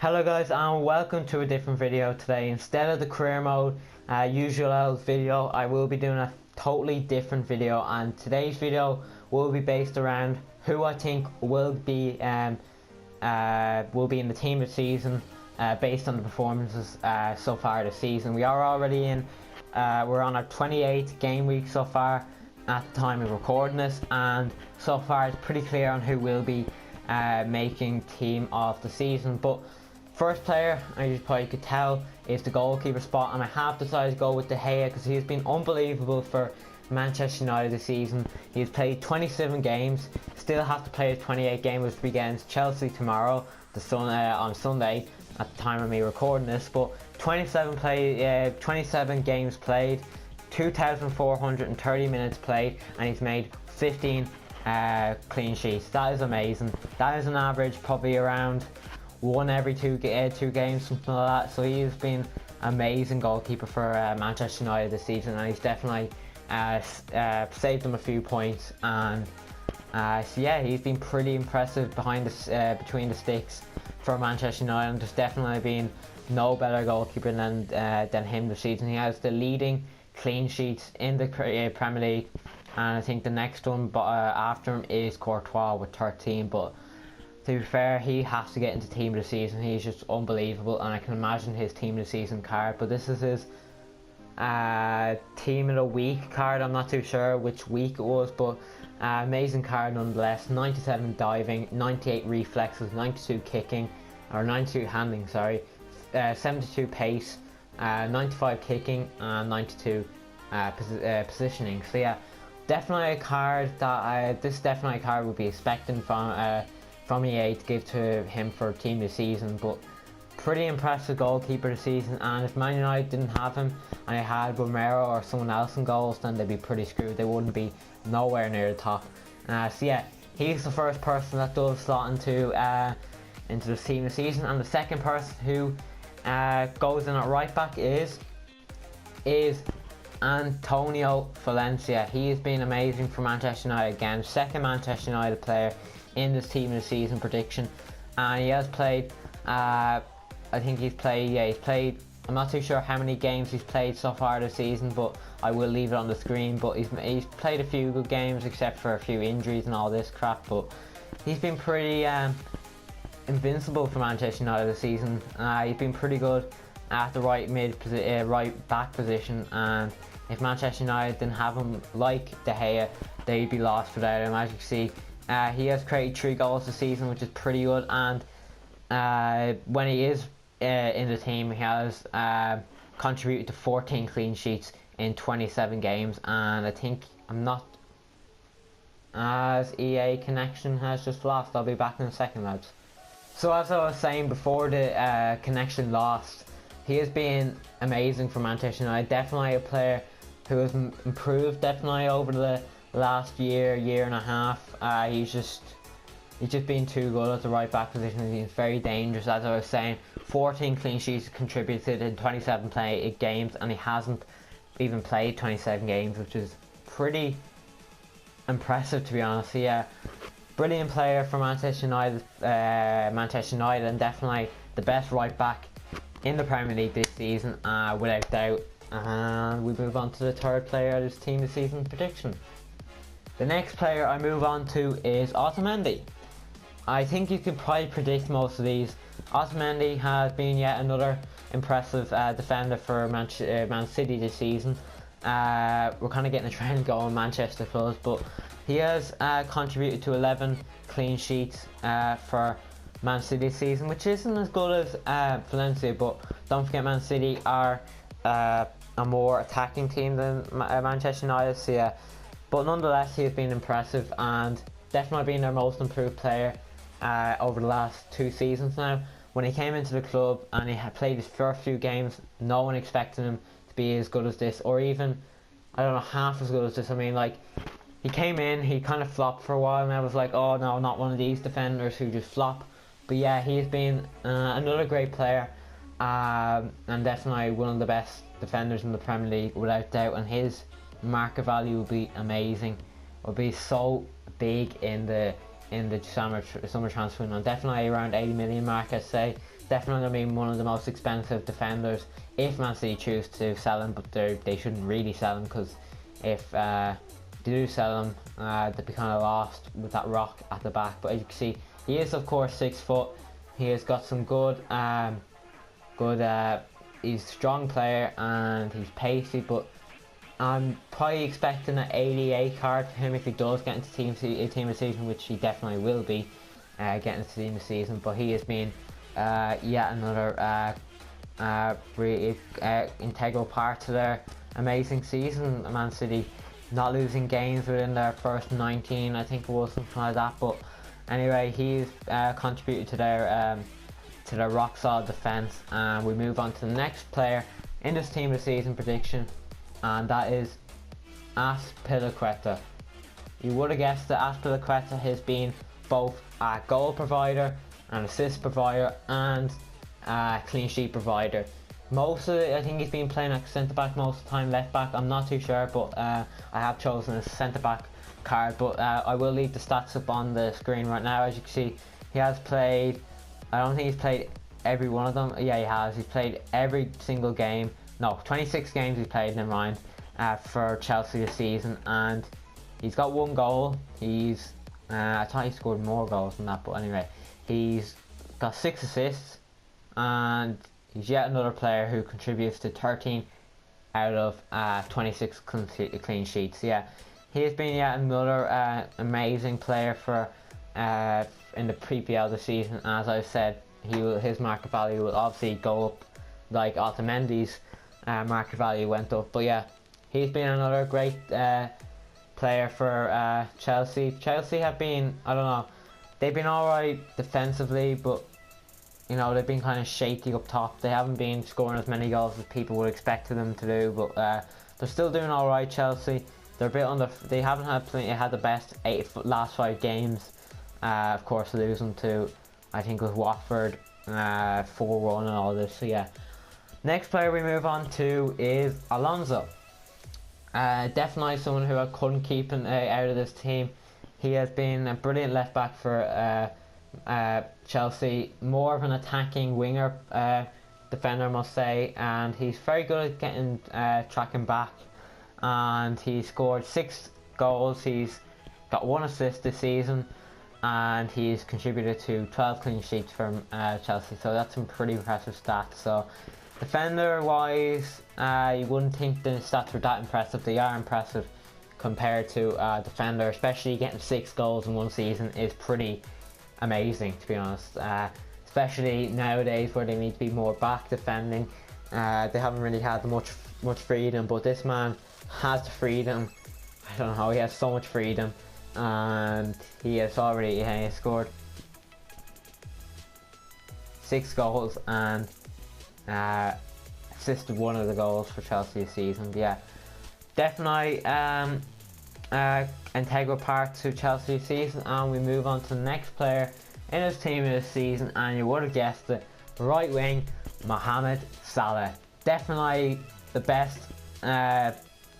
Hello guys and welcome to a different video today. Instead of the career mode usual video, I will be doing a totally different video, and today's video will be based around who I think will be in the team of the season based on the performances so far this season. We are already we're on our 28th game week so far at the time of recording this, and so far it's pretty clear on who will be making team of the season. But first player, as you probably could tell, is the goalkeeper spot, and I have decided to go with De Gea because he has been unbelievable for Manchester United this season. He's played 27 games, still has to play his 28th game, which begins Chelsea tomorrow, on Sunday at the time of me recording this. But 27 games played, 2,430 minutes played, and he's made 15 clean sheets. That is amazing. That is an average probably around one every two games, something like that. So he's been amazing goalkeeper for Manchester United this season, and he's definitely saved them a few points. And so yeah, he's been pretty impressive between the sticks for Manchester United, and there's definitely been no better goalkeeper than him this season. He has the leading clean sheets in the Premier League, and I think the next one after him is Courtois with 13. But to be fair, he has to get into team of the season. He's just unbelievable, and I can imagine his team of the season card. But this is his team of the week card. I'm not too sure which week it was, but amazing card nonetheless. 97 diving, 98 reflexes, 92 kicking, or 92 handling, sorry, 72 pace, 95 kicking, and 92 positioning. So yeah, definitely a card that this definitely a card would be expecting from EA to give to him for team this season. But pretty impressive goalkeeper this season, and if Man United didn't have him and they had Romero or someone else in goals, then they'd be pretty screwed. They wouldn't be nowhere near the top. So yeah, he's the first person that does slot into the team this season, and the second person who goes in at right back is Antonio Valencia. He has been amazing for Manchester United again, second Manchester United player in this team of the season prediction, and he has played he's played, I'm not too sure how many games he's played so far this season, but I will leave it on the screen. But he's played a few good games, except for a few injuries and all this crap. But he's been pretty invincible for Manchester United this season. He's been pretty good at the right back position, and if Manchester United didn't have him like De Gea, they'd be lost without him. As you can see, he has created 3 goals this season, which is pretty good, and when he is in the team, he has contributed to 14 clean sheets in 27 games. And I think as EA connection has just lost. I'll be back in a second, lads. So as I was saying before the connection lost, he has been amazing for Manchester United. Definitely a player who has improved definitely over the last year and a half. He's just been too good at the right back position. He's very dangerous, as I was saying. 14 clean sheets contributed in 27 games, and he hasn't even played 27 games, which is pretty impressive, to be honest. So yeah, brilliant player for Manchester United, and definitely the best right back in the Premier League this season, without doubt. And we move on to the third player of this team this season prediction. The next player I move on to is Otamendi. I think you can probably predict most of these. Otamendi has been yet another impressive defender for Man City this season. We're kind of getting a trend going, Manchester Plus, but he has contributed to 11 clean sheets for Man City this season, which isn't as good as Valencia, but don't forget Man City are a more attacking team than Manchester United. So yeah, but nonetheless, he has been impressive and definitely been their most improved player over the last 2 seasons now. When he came into the club and he had played his first few games, no one expected him to be as good as this, or even, I don't know, half as good as this. I mean, like, he came in, he kind of flopped for a while, and I was like, oh no, not one of these defenders who just flop. But yeah, he's been another great player, and definitely one of the best defenders in the Premier League without doubt, and his market value will be amazing. It will be so big in the summer transfer window. Definitely around 80 million mark, I'd say. definitely going to be one of the most expensive defenders if Man City choose to sell him, but they shouldn't really sell him, because if they do sell him, they'd be kind of lost with that rock at the back. But as you can see, he is of course 6 foot. He has got some good, he's a strong player and he's pacey, but I'm probably expecting an 88 card for him if he does get into team of the season, which he definitely will be getting into team of the season. But he has been yet another integral part to their amazing season. Man City not losing games within their first 19, I think it was, something like that. But anyway, he's contributed to their rock solid defence. And we move on to the next player in this team of the season prediction, and that is Azpilicueta. You would have guessed that Azpilicueta has been both a goal provider, an assist provider, and a clean sheet provider. Most of it, I think he's been playing at centre back most of the time, left back, I'm not too sure, but I have chosen a centre back card. But I will leave the stats up on the screen right now. As you can see, he has played, I don't think he's played every one of them. Yeah, he has. He's played every single game. No, 26 games he's played, never mind, for Chelsea this season, and he's got 1 goal. He's I thought he scored more goals than that, but anyway, he's got 6 assists, and he's yet another player who contributes to 13 out of 26 clean sheets. Yeah, he has been yet another amazing player for in the PPL this season. As I've said, his market value will obviously go up, like Otamendi's market value went up. But yeah, he's been another great player for Chelsea. Chelsea have been, I don't know, they've been alright defensively, but you know, they've been kind of shaky up top. They haven't been scoring as many goals as people would expect them to do, but they're still doing alright. Chelsea, they're a bit under, they haven't had the best last 5 games, of course losing to, I think, with Watford 4-1 and all this. So yeah, next player we move on to is Alonso. Definitely someone who I couldn't keep out of this team. He has been a brilliant left back for Chelsea, more of an attacking winger defender, I must say, and he's very good at getting tracking back, and he scored 6 goals. He's got 1 assist this season, and he's contributed to 12 clean sheets from Chelsea, so that's some pretty impressive stats. So defender wise, you wouldn't think the stats were that impressive. They are impressive compared to defender, especially getting 6 goals in 1 season is pretty amazing, to be honest, especially nowadays where they need to be more back defending. They haven't really had much freedom, but this man has the freedom. I don't know, he has so much freedom, and he has already scored 6 goals and assisted 1 of the goals for Chelsea this season. But yeah, definitely integral part to Chelsea season. And we move on to the next player in his team this season, and you would have guessed it, right wing Mohamed Salah. Definitely the best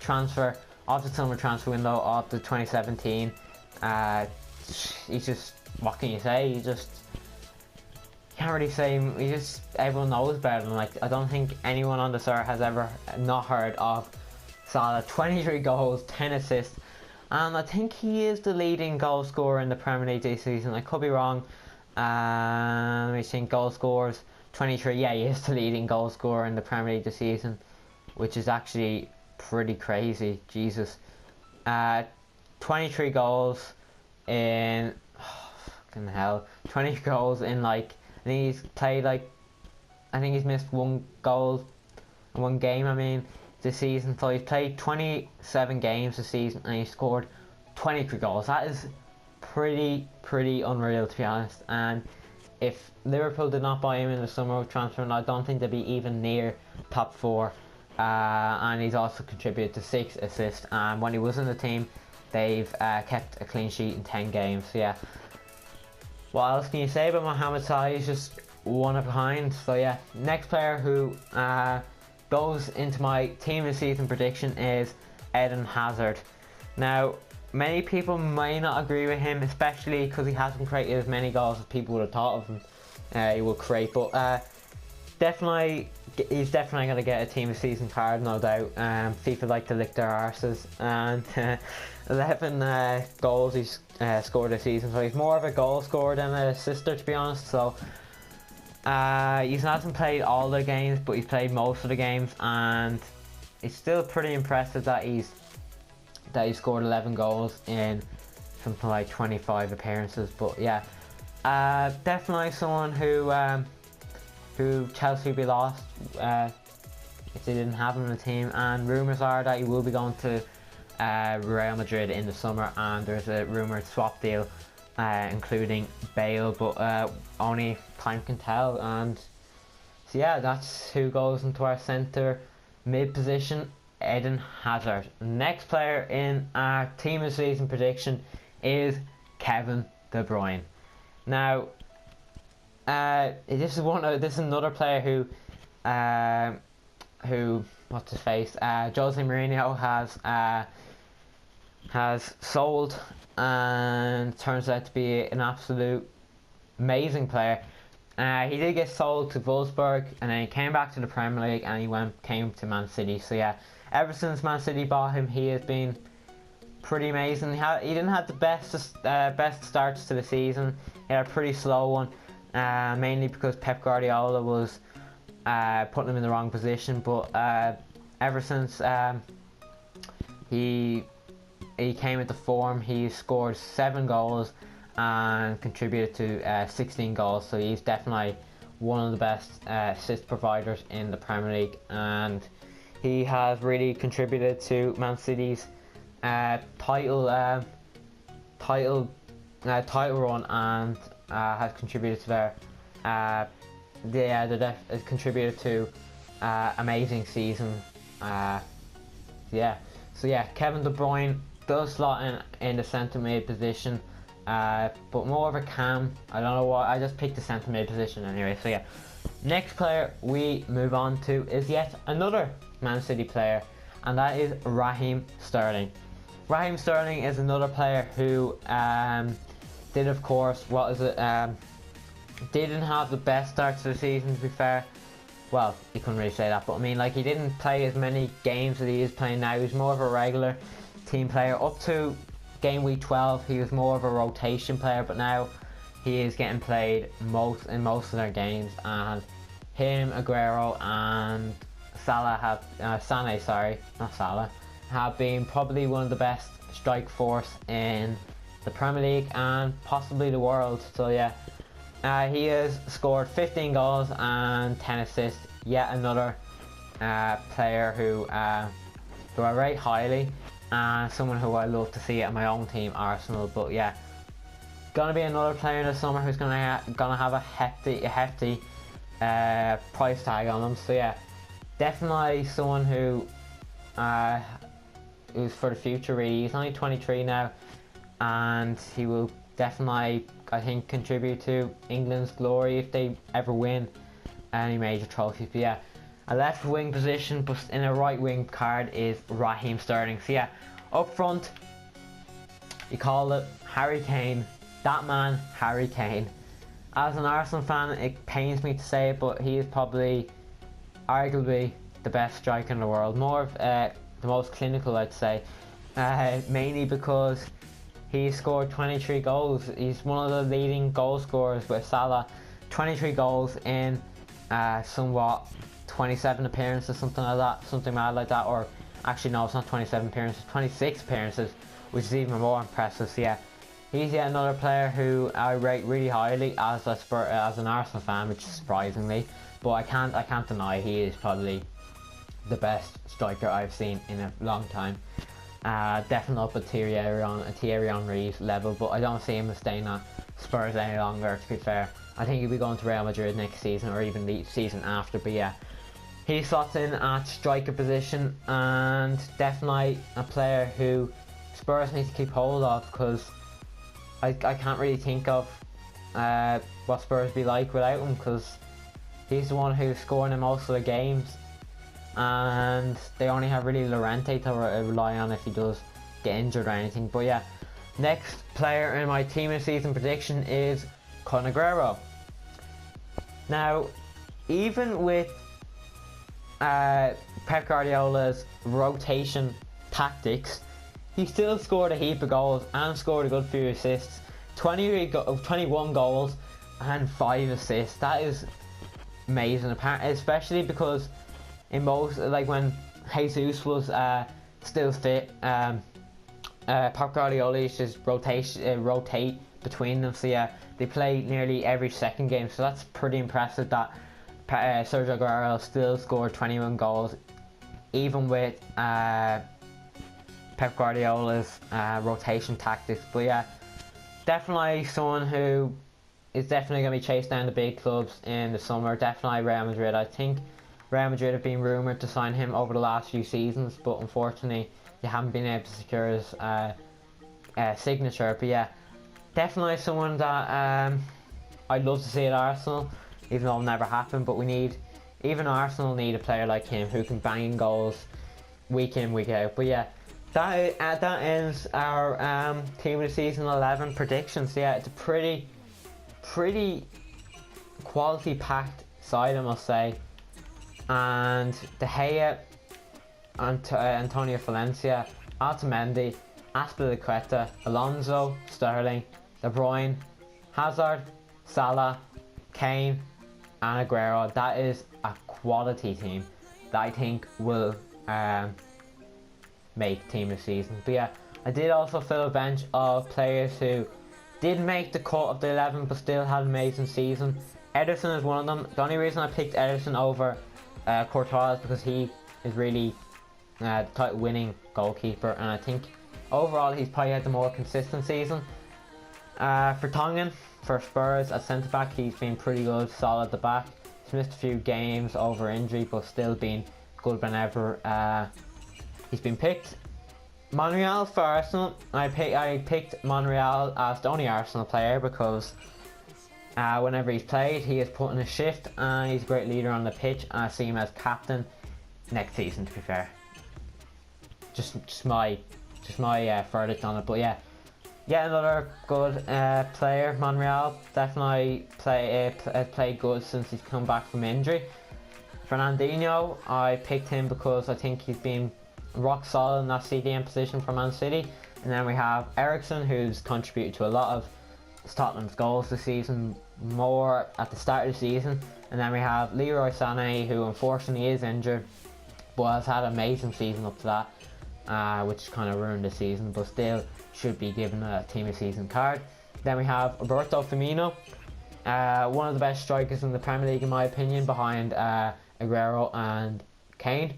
transfer of the summer transfer window of the 2017. He's just, what can you say? He just can't really say. He just, everyone knows about him. Like, I don't think anyone on this earth has ever not heard of Salah. 23 goals, 10 assists, and I think he is the leading goal scorer in the Premier League this season. I could be wrong. Let me think. Goal scorers 23. Yeah, he is the leading goal scorer in the Premier League this season, which is actually pretty crazy. Jesus, 23 goals in, oh, fucking hell, 20 goals in, like, I think he's played, like, I think he's missed 1 goal in 1 game, I mean, this season. So he's played 27 games this season and he scored 23 goals. That is pretty unreal, to be honest. And if Liverpool did not buy him in the summer transfer, I don't think they'd be even near top 4. And he's also contributed to 6 assists, and when he was in the team, they've kept a clean sheet in 10 games. So yeah, what else can you say about Mohamed Salah? He's just one of a kind. So yeah, next player who goes into my team of the season prediction is Eden Hazard. Now, many people may not agree with him, especially because he hasn't created as many goals as people would have thought of him. he will create. But definitely, he's definitely going to get a team of season card, no doubt. FIFA like to lick their arses, and 11 goals he's scored this season, so he's more of a goal scorer than an assister, to be honest. So he hasn't played all the games, but he's played most of the games, and it's still pretty impressive that he scored 11 goals in something like 25 appearances. But yeah, definitely someone who Chelsea will be lost if they didn't have him in the team, and rumours are that he will be going to Real Madrid in the summer, and there's a rumoured swap deal including Bale, but only time can tell. And so yeah, that's who goes into our centre mid position, Eden Hazard. Next player in our team of season prediction is Kevin De Bruyne. Now this is another player who what's his face, Jose Mourinho has sold, and turns out to be an absolute amazing player. He did get sold to Wolfsburg, and then he came back to the Premier League, and he came to Man City. So yeah, ever since Man City bought him, he has been pretty amazing. He didn't have the best starts to the season. He had a pretty slow one, mainly because Pep Guardiola was putting him in the wrong position. But ever since he came into form, he scored 7 goals and contributed to 16 goals. So he's definitely one of the best assist providers in the Premier League, and he has really contributed to Man City's title run, and has contributed to their contributed to amazing season. So yeah, Kevin De Bruyne does slot in the centre mid position, but more of a cam. I don't know why, I just picked the centre mid position anyway. So yeah, next player we move on to is yet another Man City player, and that is Raheem Sterling. Raheem Sterling is another player who did, of course, didn't have the best start to the season, to be fair. Well, you couldn't really say that, but I mean, like, he didn't play as many games that he is playing now. He's more of a regular team player. Up to game week 12, he was more of a rotation player, but now he is getting played in most of their games, and him, Aguero, and have been probably one of the best strike force in the Premier League and possibly the world. So yeah, he has scored 15 goals and 10 assists. Yet another player who I rate highly, and someone who I love to see at my own team, Arsenal. But yeah, gonna be another player in the summer who's gonna have a hefty price tag on him. So yeah, definitely someone who's for the future really. He's only 23 now, and he will definitely, I think, contribute to England's glory if they ever win any major trophies. But yeah, a left wing position, but in a right wing card is Raheem Sterling. So yeah, up front, you call it Harry Kane. That man, Harry Kane. As an Arsenal fan, it pains me to say it, but he is probably, arguably, the best striker in the world. More of the most clinical, I'd say. Mainly because he scored 23 goals. He's one of the leading goal scorers with Salah. 23 goals in somewhat 27 appearances, something mad like that. Or actually no, it's not 27 appearances, 26 appearances, which is even more impressive. So yeah, he's yet another player who I rate really highly as an Arsenal fan, which is surprisingly, but I can't deny he is probably the best striker I've seen in a long time. Definitely up at Thierry Henry's level, but I don't see him staying at Spurs any longer, to be fair. I think he'll be going to Real Madrid next season, or even the season after. But yeah, he slots in at striker position, and definitely a player who Spurs need to keep hold of, because I can't really think of what Spurs be like without him, because he's the one who's scoring in most of the games, and they only have really Llorente to rely on if he does get injured or anything. But yeah, next player in my team of season prediction is Kun Aguero. Now, even with Pep Guardiola's rotation tactics, he still scored a heap of goals and scored a good few assists. 21 goals and 5 assists. That is amazing, especially because in most, like when Jesus was still fit, Pep Guardiola used to rotate between them. So yeah, they play nearly every second game. So that's pretty impressive that Sergio Aguero still scored 21 goals, even with Pep Guardiola's rotation tactics. But yeah, definitely someone who is definitely going to be chased down the big clubs in the summer. Definitely Real Madrid. I think Real Madrid have been rumoured to sign him over the last few seasons, but unfortunately they haven't been able to secure his signature. But yeah, definitely someone that I'd love to see at Arsenal, even though it'll never happen. But even Arsenal need a player like him who can bang in goals week in, week out. But yeah, that ends our team of the season 11 predictions. Yeah, it's a pretty quality packed side, I must say. And De Gea, Antonio Valencia, Otamendi, Azpilicueta, Alonso, Sterling, De Bruyne, Hazard, Salah, Kane and Aguero. That is a quality team that I think will make team of the season. But yeah, I did also fill a bench of players who did make the cut of the 11 but still had an amazing season. Ederson is one of them. The only reason I picked Ederson over Courtois is because he is really the title winning goalkeeper, and I think overall he's probably had the more consistent season. For Tongan, for Spurs at centre back, he's been pretty good, solid at the back. He's missed a few games over injury, but still been good whenever he's been picked. Monreal for Arsenal, I picked Monreal as the only Arsenal player because whenever he's played, he has put in a shift and he's a great leader on the pitch, and I see him as captain next season, to be fair. Just my verdict on it. But yeah, another good player. Monreal definitely played good since he's come back from injury. Fernandinho, I picked him because I think he's been rock solid in that CDM position for Man City. And then we have Eriksen, who's contributed to a lot of Tottenham's goals this season, more at the start of the season. And then we have Leroy Sané, who unfortunately is injured but has had an amazing season up to that, which kind of ruined the season, but still should be given a team of season card. Then we have Roberto Firmino, one of the best strikers in the Premier League in my opinion, behind Aguero and Kane.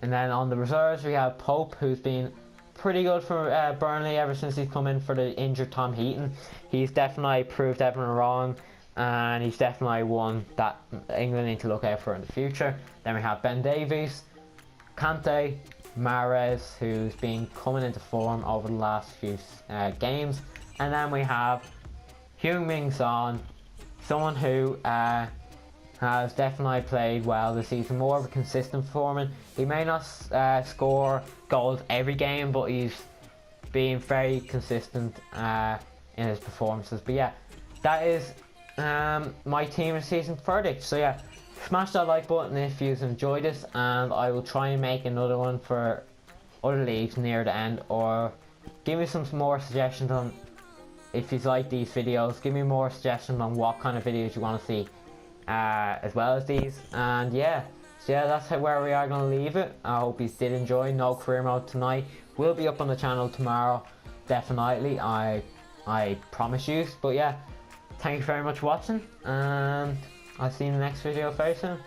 And then on the reserves we have Pope, who's been pretty good for Burnley ever since he's come in for the injured Tom Heaton. He's definitely proved everyone wrong, and he's definitely one that England need to look out for in the future. Then we have Ben Davies, Kante, Mahrez, who's been coming into form over the last few games. And then we have Heung-min Son, someone who has definitely played well this season, more of a consistent performance. He may not score goals every game, but he's been very consistent in his performances. But yeah, that is my team of the season verdict. So yeah, smash that like button if you've enjoyed this, and I will try and make another one for other leagues near the end, or give me some more suggestions on, if you like these videos, give me more suggestions on what kind of videos you want to see as well as these. And yeah, so yeah, that's where we are going to leave it. I hope you did enjoy. No career mode tonight, will be up on the channel tomorrow, definitely, I promise you. But yeah, thank you very much for watching, and I'll see you in the next video very soon.